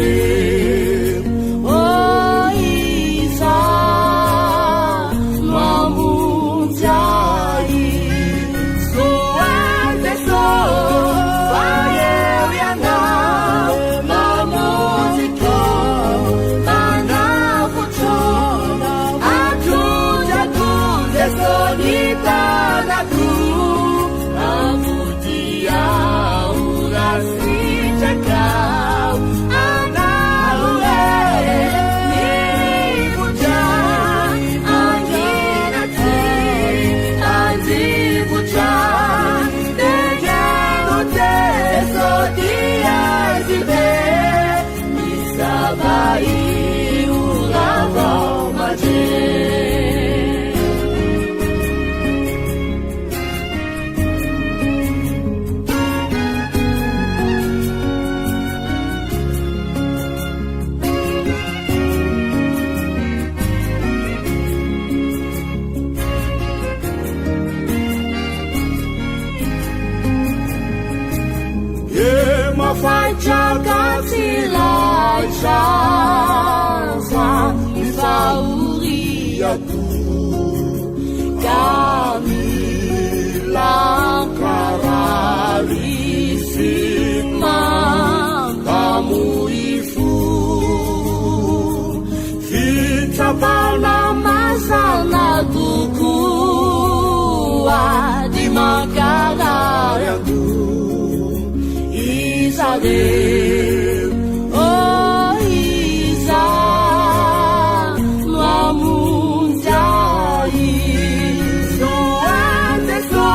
Israel. Oh Isa mamunjai suwante so Bayew yana mamuziko manafucho Atujakuze sonitanaku Amutia urasichakau Anaule nivuja Anginati anzivuja Degenute sodiazibe Misabai ulavomaje Fajakatilai chansa Isauriaku Kami langkarari Sikmang kamu ifu Fitabala masana kuku Di magalayaku Israel, oh Isa, mamunjai suwante so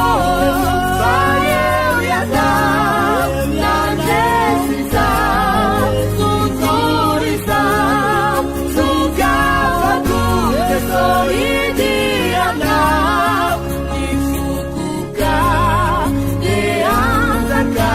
Bayew yana nanjesisa sutorisa sugawaku tesoidiana ifukuka deanzaka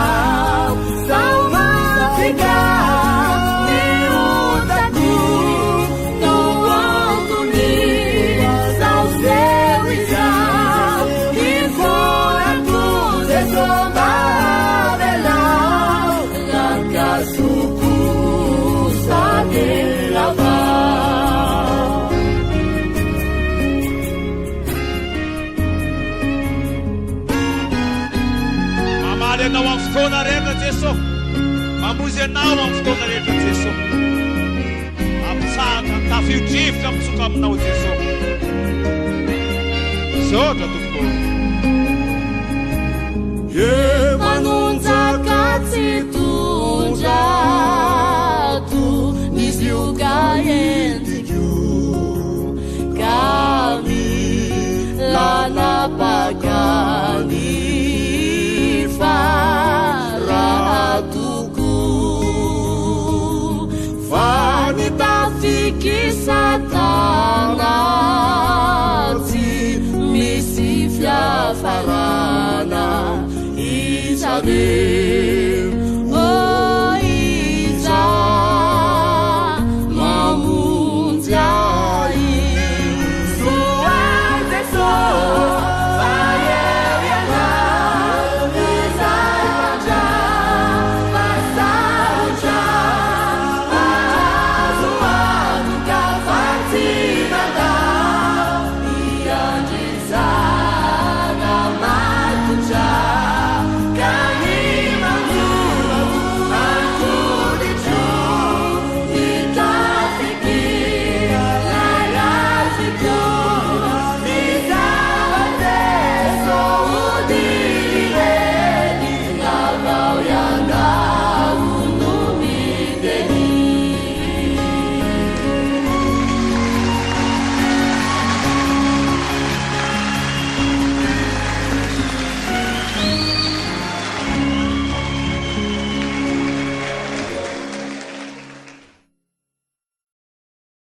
Amanao amin'ny fotoana rehetra Jesosy, mamonjy anao amin'ny fotoana rehetra Jesosy, ampitsahaka tafio-drivotra mitsoka aminao Jesosy. Saotra tompoko. Manonjaka tsy tondrato misy ioga endriko kami lanapakani faratuku vanitafikisatanazi misi fiafarana Israel.